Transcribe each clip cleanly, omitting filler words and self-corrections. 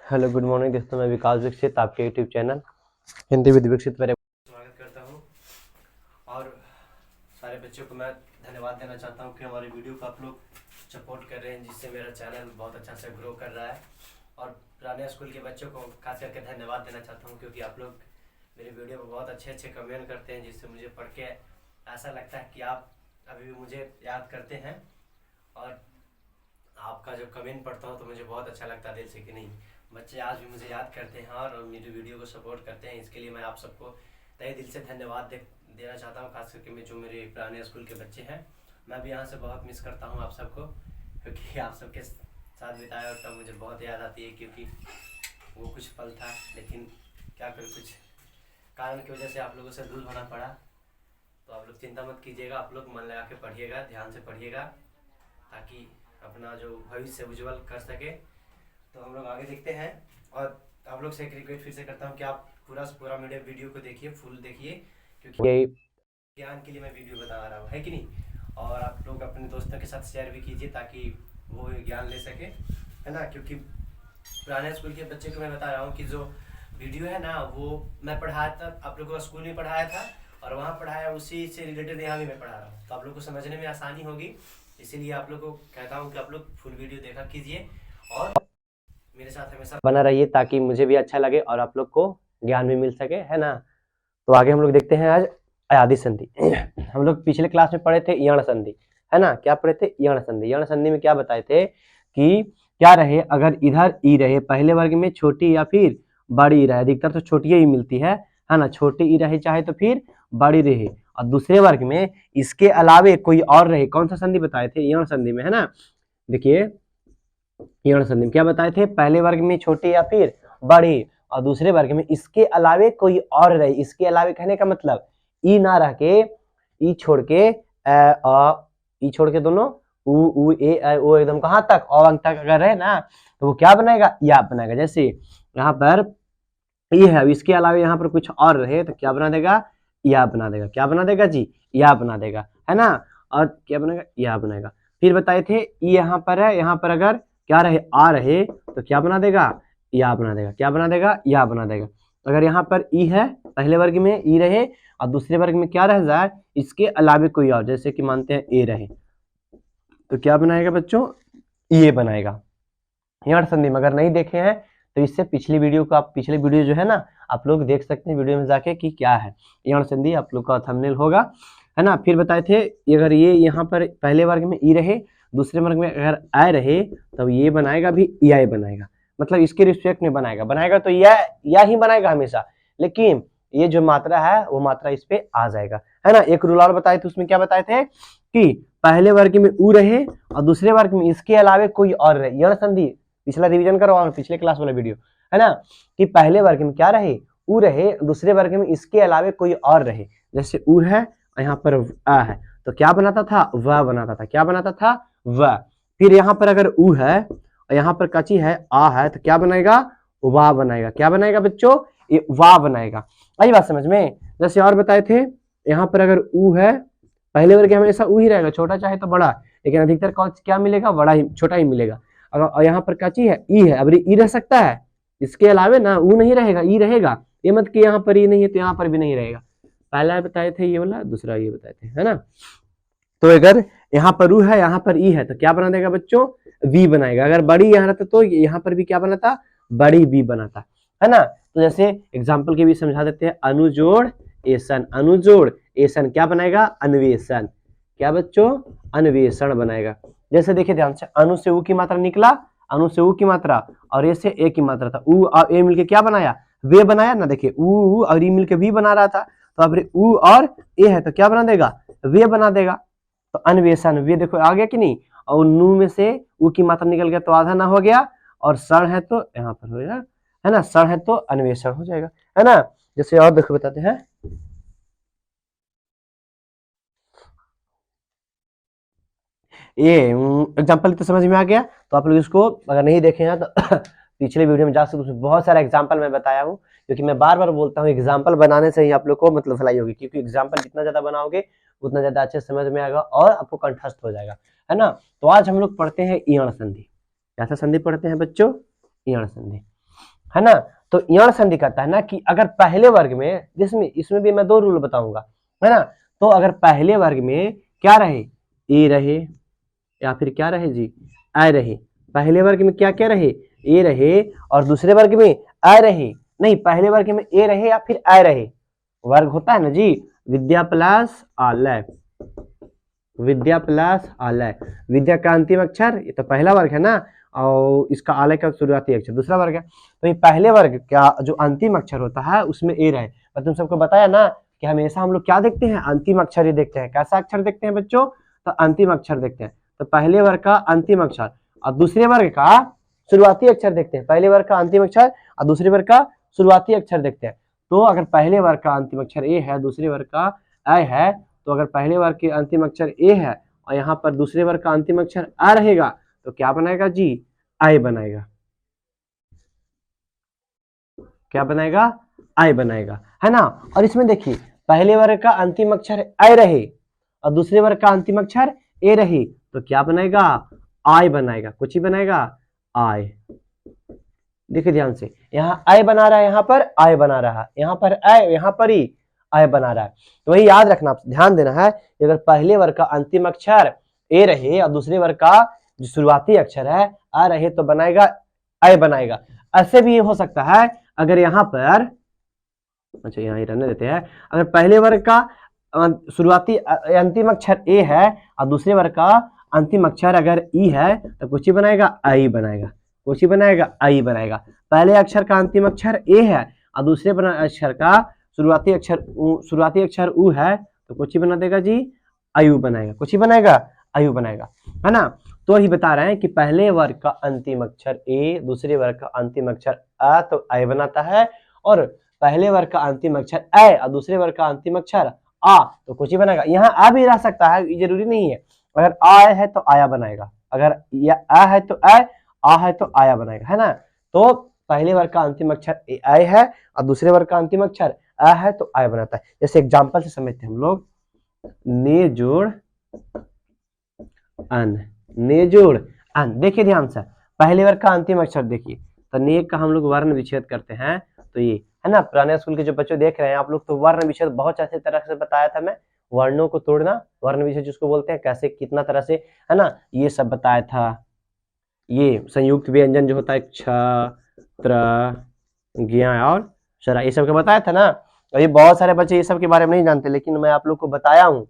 Hello good morning दोस्तों, मैं विकास दीक्षित आपके यूट्यूब चैनल हिंदी विद विकसित पर स्वागत करता हूं। और सारे बच्चों को मैं धन्यवाद देना चाहता हूं कि हमारी वीडियो को आप लोग सपोर्ट कर रहे हैं, जिससे मेरा चैनल बहुत अच्छा से ग्रो कर रहा है। और पुराने स्कूल के बच्चों को खास करके धन्यवाद देना चाहता हूँ, क्योंकि आप लोग मेरी वीडियो को बहुत अच्छे अच्छे कमेंट करते हैं, जिससे मुझे पढ़ के ऐसा लगता है कि आप अभी भी मुझे याद करते हैं। और आपका जब कमेंट पढ़ता हूँ तो मुझे बहुत अच्छा लगता है दिल से कि नहीं, बच्चे आज भी मुझे याद करते हैं और मेरी वीडियो को सपोर्ट करते हैं। इसके लिए मैं आप सबको तहे दिल से धन्यवाद देना चाहता हूँ, खास करके जो मेरे पुराने स्कूल के बच्चे हैं। मैं भी यहाँ से बहुत मिस करता हूँ आप सबको, क्योंकि आप सबके साथ बिताया और तब मुझे बहुत याद आती है, क्योंकि वो कुछ पल था। लेकिन क्या करूँ, कुछ कारण की वजह से आप लोगों से दूर होना पड़ा। तो आप लोग चिंता मत कीजिएगा, आप लोग मन लगा के पढ़िएगा, ध्यान से पढ़िएगा, ताकि अपना जो भविष्य उज्जवल कर सके। तो हम लोग आगे देखते हैं। और आप लोग से एक रिक्वेस्ट फिर से करता हूँ कि आप पूरा मेरे वीडियो को देखिए, फुल देखिए, क्योंकि ज्ञान के लिए मैं वीडियो बता रहा हूँ, है कि नहीं। और आप लोग अपने दोस्तों के साथ शेयर भी कीजिए, ताकि वो ज्ञान ले सके, है ना। क्योंकि पुराने स्कूल के बच्चे को मैं बता रहा हूँ कि जो वीडियो है ना, वो मैं पढ़ाया था, आप लोगों को स्कूल में पढ़ाया था और वहाँ पढ़ाया, उसी से रिलेटेड यहाँ भी मैं पढ़ा रहा हूँ। तो आप लोग को समझने में आसानी होगी, इसीलिए आप लोग को कहता हूँ कि आप लोग फुल वीडियो देखा कीजिए और मेरे साथ हमेशा बना रहिए, ताकि मुझे भी अच्छा लगे और आप लोग को ज्ञान भी मिल सके, है ना। तो आगे हम लोग देखते हैं आज अयादी संधि। हम लोग पिछले क्लास में पढ़े थे यण संधि, है ना। क्या पढ़े थे? यण संधि। यण संधि में क्या बताए थे कि क्या रहे, अगर इधर ई रहे पहले वर्ग में छोटी या फिर बड़ी ई रहे, अधिकतर तो छोटी ही मिलती है ना। छोटी ई रहे चाहे तो फिर बड़ी रहे, और दूसरे वर्ग में इसके अलावे कोई और रहे। कौन सा संधि बताए थे? यण संधि में, है ना। देखिए यण संधि में क्या बताए थे, पहले वर्ग में छोटी या फिर बड़ी, और दूसरे वर्ग में इसके अलावे कोई और रहे। इसके अलावे कहने का मतलब ई ना रह के, ई छोड़ के ई छोड़ के दोनों उ ए ओ एकदम कहां तक, अ अंक तक अगर रहे ना, तो वो क्या बनाएगा? या बनाएगा। जैसे यहाँ पर ये है, अब इसके अलावे यहाँ पर कुछ और रहे तो क्या बना देगा? या बना देगा। क्या बना देगा जी? या बना देगा, है ना। और क्या बनेगा? या बनाएगा। फिर बताए थे यहाँ पर है, यहाँ पर अगर क्या रहे, आ रहे, तो क्या बना देगा? या बना देगा। क्या बना देगा? या बना देगा। अगर यहाँ पर ई है, पहले वर्ग में ई रहे और दूसरे वर्ग में क्या रह जाए, इसके अलावे कोई और, जैसे कि मानते हैं ए रहे, तो क्या बनाएगा बच्चों? ये बनाएगा। यण संधि में अगर नहीं देखे हैं तो इससे पिछली वीडियो को आप, पिछले वीडियो जो है ना, आप लोग देख सकते हैं वीडियो में जाके कि क्या है यण संधि, आप लोग का थंबनेल होगा, है ना। फिर बताए थे अगर ये यहाँ पर पहले वर्ग में ई रहे, दूसरे वर्ग में अगर आए रहे, तब ये बनाएगा भी या बनाएगा, मतलब इसके रिस्पेक्ट में बनाएगा तो या ही बनाएगा हमेशा। लेकिन ये जो मात्रा है वो मात्रा इस पे आ जाएगा, है ना। एक रूल और बताए थे, उसमें क्या बताए थे कि पहले वर्ग में उ रहे और दूसरे वर्ग में इसके अलावे कोई और रहे। यण संधि पिछला रिवीजन करो, पिछले क्लास वाला वीडियो, है ना, कि पहले वर्ग में क्या रहे, उ रहे, दूसरे वर्ग में इसके अलावे कोई और रहे। जैसे उ है और यहाँ पर आ है, तो क्या बनाता था? व बनाता था। क्या बनाता था? व। फिर यहाँ पर अगर उ है और यहाँ पर कची है, आ है, तो क्या बनेगा? वा बनाएगा। क्या बनाएगा बच्चों? ये वा बनाएगा। आई बात समझ में। जैसे और बताए थे, यहाँ पर अगर उ है, पहले वर्ग हमेशा उ ही रहेगा, छोटा चाहे तो बड़ा, लेकिन अधिकतर क्या मिलेगा? बड़ा ही, छोटा ही मिलेगा। अगर यहाँ पर काची है, ई है, अब ई रह सकता है, इसके अलावे ना ऊ नहीं रहेगा, ई रहेगा। ये मत कि यहाँ पर ई नहीं है तो यहाँ पर भी नहीं रहेगा। पहला बताए थे ये वाला, दूसरा ये बताए थे, है ना। तो अगर यहाँ पर ऊ है, यहाँ पर ई है, तो क्या बना देगा बच्चों? वी बनाएगा। अगर बड़ी यहाँ रहता तो यहाँ पर भी क्या बनाता? बड़ी वी बनाता, है ना। तो जैसे एग्जाम्पल के भी समझा देते हैं, अनुजोड़ एसन। अनुजोड़ एसन क्या बनाएगा? अन्वेषण। क्या बच्चों? अन्वेषण बनाएगा। जैसे देखिए ध्यान से, अनु से उ की मात्रा निकला, अनु से उ की मात्रा, और ए से ए की मात्रा था, उ और ए मिलके क्या बनाया? वे बनाया ना। देखिए उ और ई मिलके वी बना रहा था, तो अब उ और ए है तो क्या बना देगा? वे बना देगा। तो अन्वेषण, वे देखो आ गया कि नहीं, और नु में से उ की मात्रा निकल गया तो आधा ना हो गया, और सण है तो यहाँ पर हो जाएगा, है ना, सण है तो अन्वेषण हो जाएगा, है ना। जैसे और देखो बताते हैं, ये एग्जाम्पल तो समझ में आ गया। तो आप लोग इसको अगर नहीं देखे हैं तो पिछले वीडियो में जा सकते, उसमें बहुत सारा एग्जाम्पल मैं बताया हूँ, क्योंकि मैं बार बार बोलता हूँ एग्जाम्पल बनाने से ही आप लोग को मतलब भलाई होगी, क्योंकि एग्जाम्पल जितना ज्यादा बनाओगे उतना ज्यादा अच्छे समझ में आएगा और आपको कंठस्थ हो जाएगा, है ना। तो आज हम लोग पढ़ते हैं यण संधि। कैसा संधि पढ़ते हैं बच्चों? यण संधि। है ना। तो यण संधि कहता है ना कि अगर पहले वर्ग में, जिसमें इसमें भी मैं 2 रूल बताऊंगा, है ना। तो अगर पहले वर्ग में क्या रहे, ए रहे, या फिर क्या रहे जी, आई रहे। पहले वर्ग में क्या क्या रहे, ए रहे, और दूसरे वर्ग में आई रहे, नहीं पहले वर्ग में ए रहे या फिर आई रहे। वर्ग होता है ना जी, विद्या प्लस आलय, विद्या प्लस आलय। विद्या का अंतिम अक्षर, ये तो पहला वर्ग है ना, और इसका आलय का शुरुआती अक्षर दूसरा वर्ग है। तो ये पहले वर्ग का जो अंतिम अक्षर होता है उसमें ए रहे। मैं तुम सबको बताया ना कि हमेशा हम लोग क्या देखते हैं, अंतिम अक्षर ही देखते हैं। कैसा अक्षर देखते हैं बच्चों, तो अंतिम अक्षर देखते हैं। तो पहले वर्ग का अंतिम अक्षर और दूसरे वर्ग का शुरुआती अक्षर देखते हैं। पहले वर्ग का अंतिम अक्षर और दूसरे वर्ग का शुरुआती अक्षर देखते हैं। तो अगर पहले वर्ग का अंतिम अक्षर ए है, दूसरे वर्ग का आई है, तो अगर पहले वर्ग के अंतिम अक्षर ए है और यहाँ पर दूसरे वर्ग का अंतिम अक्षर आ रहेगा, तो क्या बनाएगा जी, आई बनाएगा। क्या बनाएगा, आई बनाएगा, है ना। और इसमें देखिए पहले वर्ग का अंतिम अक्षर आई रहे और दूसरे वर्ग का अंतिम अक्षर ए रही, तो क्या बनाएगा, आई बनाएगा। कुछ ही बनाएगा, आई। देखिए ध्यान से, यहाँ आई बना रहा है, यहाँ पर आई बना रहा है, यहाँ पर आई, यहाँ पर ही आई बना रहा है। तो वही याद रखना, ध्यान देना है कि अगर पहले वर्ग का अंतिम अक्षर ए रहे और दूसरे वर्ग का जो शुरुआती अक्षर है आ रहे, तो बनाएगा आई बनाएगा। ऐसे भी हो सकता है अगर यहाँ पर, अच्छा यहाँ ही रहने देते हैं, अगर पहले वर्ग का शुरुआती अंतिम अक्षर ए है और दूसरे वर्ग का अंतिम अक्षर अगर ई है, तो कुछ ही बनाएगा, आई बनाएगा। कुछ ही बनाएगा, आई बनाएगा। पहले अक्षर का अंतिम अक्षर ए है और दूसरे अक्षर का शुरुआती अक्षर उ है, तो कुछ ही बना देगा जी, आयु बनाएगा। कुछ ही बनाएगा, आयु बनाएगा, है ना। तो ही बता रहे हैं कि पहले वर्ग का अंतिम अक्षर ए, दूसरे वर्ग का अंतिम अक्षर आ, तो आई बनाता है, और पहले वर्ग का अंतिम अक्षर ए और दूसरे वर्ग का अंतिम अक्षर आ, तो कुछ ही बनेगा। यहाँ आ भी रह सकता है, जरूरी नहीं है। अगर आ है तो आया बनाएगा, अगर आ है तो आ है तो आया बनाएगा, है ना। तो पहले वर्ग का अंतिम अक्षर आई है और दूसरे वर्ग का अंतिम अक्षर आ है, तो आय बनाता है। जैसे एग्जाम्पल से समझते हैं हम लोग, ने जोड़ अन, ने जोड़ अन। देखिए ध्यान से, पहले वर्ग का अंतिम अक्षर देखिए, तो ने का हम लोग वर्ण विच्छेद करते हैं, तो ये है ना। पुराने स्कूल के जो बच्चे देख रहे हैं आप लोग, तो वर्ण विच्छेद बहुत अच्छी तरह से बताया था मैं। वर्णों को तोड़ना, वर्ण विच्छेद जिसको बोलते हैं, कैसे कितना तरह से, है ना, ये सब बताया था। ये संयुक्त व्यंजन जो होता है, क्ष, त्र, ज्ञ और शरा, ये सब का बताया था ना। और ये बहुत सारे बच्चे ये सब के बारे में नहीं जानते, लेकिन मैं आप लोग को बताया हूँ,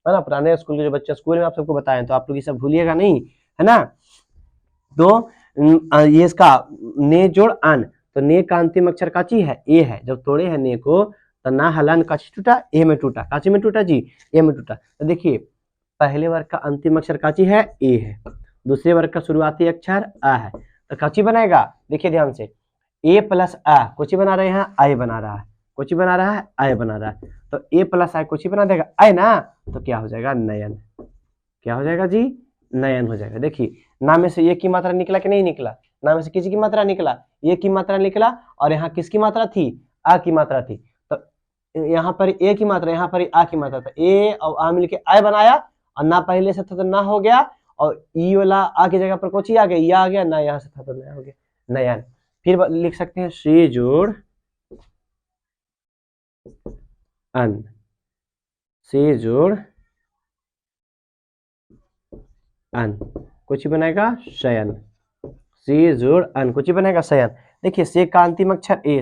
है ना। पुराने स्कूल के जो बच्चे स्कूल में आप सबको बताए, तो आप लोग ये सब भूलिएगा नहीं, है ना। तो ये इसका ने जोड़ अन, तो ने का अंतिम अक्षर काची है, ए है। जब तोड़े हैं ने को, तो ना हलन काची टूटा, ए में टूटा। काची में टूटा जी, ए में टूटा। तो देखिए पहले वर्ग का अंतिम अक्षर काची है, ए है, दूसरे वर्ग का शुरुआती अक्षर आ है, तो काची बनाएगा। देखिए ध्यान से, ए प्लस आ, कुछ बना रहे हैं, आई बना रहा है, कुछ बना रहा है, आई बना रहा है, तो ए प्लस आई कुछ बना देगा, आई ना, तो क्या हो जाएगा, नयन। क्या हो जाएगा जी, नयन हो जाएगा। देखिए ना में से ये की मात्रा निकला कि नहीं निकला, ना में से किसी की मात्रा निकला, ये की मात्रा निकला, और यहाँ किसकी मात्रा थी, आ की मात्रा थी। तो यहाँ पर ए की मात्रा, यहाँ पर आ की मात्रा, तो ए और आ मिलके आई बनाया, और ना पहले से था तो ना हो गया, और ई वाला आ की जगह पर कोची आ गया, ये आ गया ना, यहाँ से था तो नया हो गया, नयन। फिर लिख सकते हैं से जोड़ अन, से जोड़ अन, कुछ बनेगा शयन। से जोड़ अन, कुछ बनेगा शयन। देखिए से का अंतिम अक्षर ए,